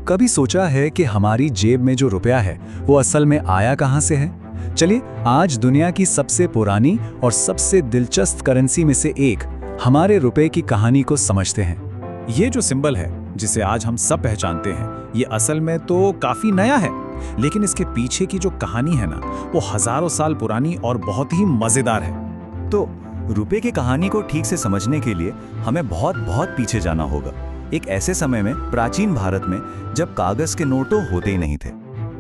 कभी सोचा है कि हमारी जेब में जो रुपया है वो असल में आया कहाँ से है? चलिए आज दुनिया की सबसे पुरानी और सबसे दिलचस्प करेंसी में से एक हमारे रुपए की कहानी को समझते हैं। ये जो सिंबल है जिसे आज हम सब पहचानते हैं, ये असल में तो काफी नया है, लेकिन इसके पीछे की जो कहानी है ना, वो हजारों साल पुरानी और बहुत ही मजेदार है। तो रुपए की कहानी को ठीक से समझने के लिए हमें बहुत पीछे जाना होगा। एक ऐसे समय में, प्राचीन भारत में, जब कागज के नोटों होते ही नहीं थे।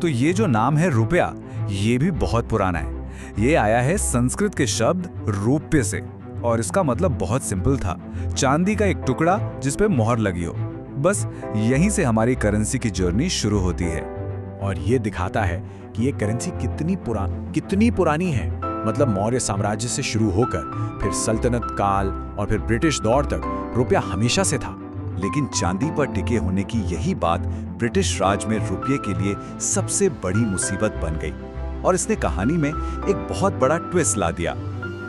तो ये जो नाम है रुपया, ये भी बहुत पुराना है। ये आया है संस्कृत के शब्द रूप्य से, और इसका मतलब बहुत सिंपल था, चांदी का एक टुकड़ा जिस पे मोहर लगी हो। बस यहीं से हमारी करेंसी की जर्नी शुरू होती है। और ये दिखाता है कि ये करेंसी कितनी पुरानी है। मतलब मौर्य साम्राज्य से शुरू होकर फिर सल्तनत काल और फिर ब्रिटिश दौर तक रुपया हमेशा से था। लेकिन चांदी पर टिके होने की यही बात ब्रिटिश राज में रुपये के लिए सबसे बड़ी मुसीबत बन गई, और इसने कहानी में एक बहुत बड़ा ट्विस्ट ला दिया।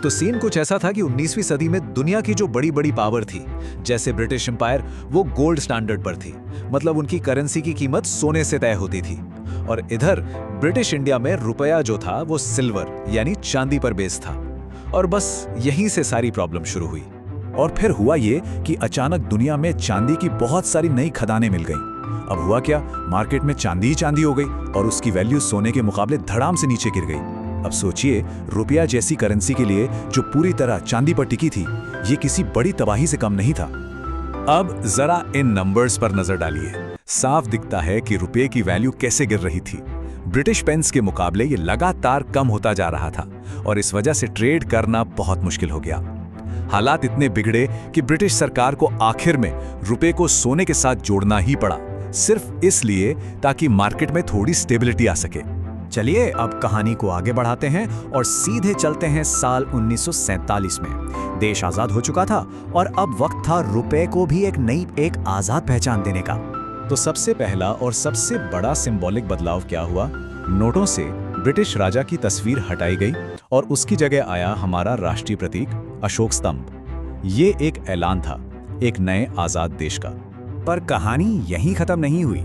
तो सीन कुछ ऐसा था कि 19वीं सदी में दुनिया की जो बड़ी बड़ी पावर थी, जैसे ब्रिटिश एम्पायर, वो गोल्ड स्टैंडर्ड पर थी। मतलब उनकी करेंसी की कीमत सोने से तय होती थी। और इधर ब्रिटिश इंडिया में रुपया जो था वो सिल्वर यानी चांदी पर बेस्ड था। और बस यहीं से सारी प्रॉब्लम शुरू हुई। और फिर हुआ ये कि अचानक दुनिया में चांदी की बहुत सारी नई खदानें मिल गईं। अब हुआ क्या, मार्केट में चांदी ही चांदी हो गई और उसकी वैल्यू सोने के मुकाबले धड़ाम से नीचे गिर गई। अब सोचिए, रुपया जैसी करेंसी के लिए जो पूरी तरह चांदी पर टिकी थी, ये किसी बड़ी तबाही से कम नहीं था। अब जरा इन नंबर्स पर नजर डालिए। साफ दिखता है कि रुपये की वैल्यू कैसे गिर रही थी। ब्रिटिश पेंस के मुकाबले ये लगातार कम होता जा रहा था, और इस वजह से ट्रेड करना बहुत मुश्किल हो गया। हालात इतने बिगड़े कि ब्रिटिश सरकार को आखिर में रुपये को सोने के साथ जोड़ना ही पड़ा, सिर्फ इसलिए ताकि मार्केट में थोड़ी स्टेबिलिटी आ सके। चलिए अब कहानी को आगे बढ़ाते हैं और सीधे चलते हैं साल 1947 में। देश आजाद हो चुका था और अब वक्त था रुपए को भी एक आजाद पहचान देने का। तो सबसे पहला और सबसे बड़ा सिंबॉलिक बदलाव क्या हुआ? नोटों से ब्रिटिश राजा की तस्वीर हटाई गई और उसकी जगह आया हमारा राष्ट्रीय प्रतीक अशोक स्तंभ। ये एक ऐलान था एक नए आजाद देश का। पर कहानी यहीं खत्म नहीं हुई।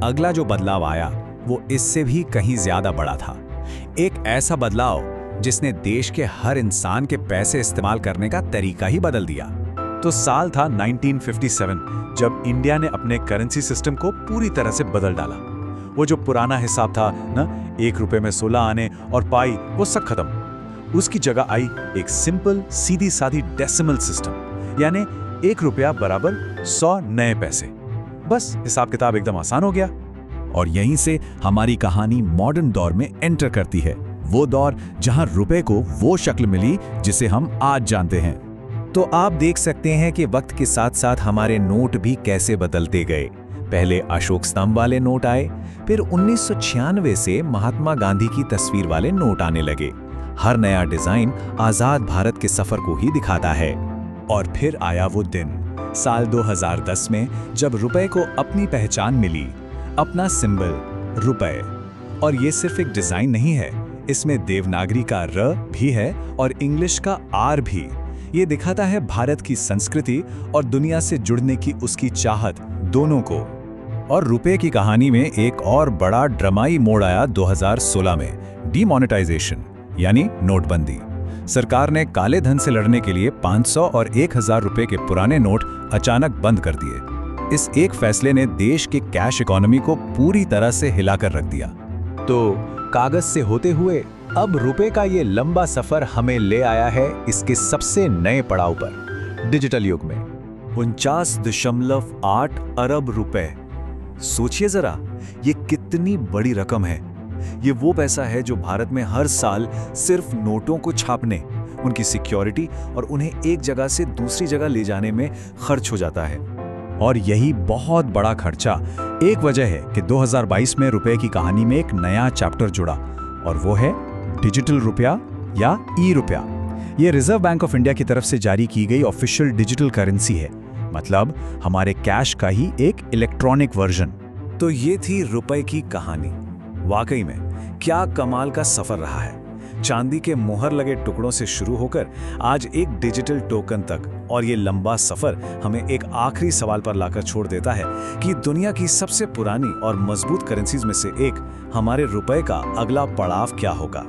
अगला जो बदलाव आया वो इससे भी कहीं ज्यादा बड़ा था। एक ऐसा बदलाव जिसने देश के हर इंसान के पैसे इस्तेमाल करने का तरीका ही बदल दिया। तो साल था 1957, जब इंडिया ने अपने करेंसी सिस्टम को पूरी तरह से बदल डाला। वो जो पुराना हिसाब था ना, 1 रुपए में 16 आने और पाई, वो सब खत्म। उसकी जगह आई एक सिंपल सीधी सादी डेसिमल सिस्टम, यानी 1 रुपया बराबर 100 नए पैसे। बस हिसाब किताब एकदम आसान हो गया। और यहीं से हमारी कहानी मॉडर्न दौर में एंटर करती है। वो दौर जहां रुपए को वो शक्ल मिली जिसे हम आज जानते हैं। तो आप देख सकते हैं कि वक्त के साथ साथ हमारे नोट भी कैसे बदलते गए। पहले अशोक स्तंभ वाले नोट आए, फिर 1996 से महात्मा गांधी की तस्वीर वाले नोट आने लगे। हर नया डिजाइन आजाद भारत के सफर को ही दिखाता है। और फिर आया वो दिन, साल 2010 में, जब रुपए को अपनी पहचान मिली, अपना सिंबल रुपए। और ये सिर्फ एक डिजाइन नहीं है, इसमें देवनागरी का र भी है और इंग्लिश का आर भी। ये दिखाता है भारत की संस्कृति और दुनिया से जुड़ने की उसकी चाहत, दोनों को। और रुपए की कहानी में एक और बड़ा ड्रामाई मोड़ आया 2016 में, डीमोनेटाइजेशन यानी नोटबंदी। सरकार ने काले धन से लड़ने के लिए 500 और 1000 रुपए के पुराने नोट अचानक बंद कर दिए। इस एक फैसले ने देश के कैश इकोनॉमी को पूरी तरह से हिलाकर रख दिया। तो कागज से होते हुए अब रुपए का ये लंबा सफर हमें ले आया है इसके सबसे नए पड़ाव पर, डिजिटल युग में। 49.8 अरब रुपए। सोचिए जरा, ये कितनी बड़ी रकम है। ये वो पैसा है जो भारत में हर साल सिर्फ नोटों को छापने, उनकी सिक्योरिटी और उन्हें एक जगह से दूसरी जगह ले जाने में खर्च हो जाता है। और यही बहुत बड़ा खर्चा एक वजह है कि 2022 में रुपए की कहानी में एक नया चैप्टर जुड़ा, और वो है डिजिटल रुपया या ई रुपया। ये रिजर्व बैंक ऑफ इंडिया की तरफ से जारी की गई ऑफिशियल डिजिटल करेंसी है, मतलब हमारे कैश का ही एक इलेक्ट्रॉनिक वर्जन। तो ये थी रुपए की कहानी। वाकई में क्या कमाल का सफर रहा है। चांदी के मोहर लगे टुकड़ों से शुरू होकर आज एक डिजिटल टोकन तक, और ये लंबा सफर हमें एक आखिरी सवाल पर लाकर छोड़ देता है कि दुनिया की सबसे पुरानी और मजबूत करेंसीज में से एक हमारे रुपए का अगला पड़ाव क्या होगा।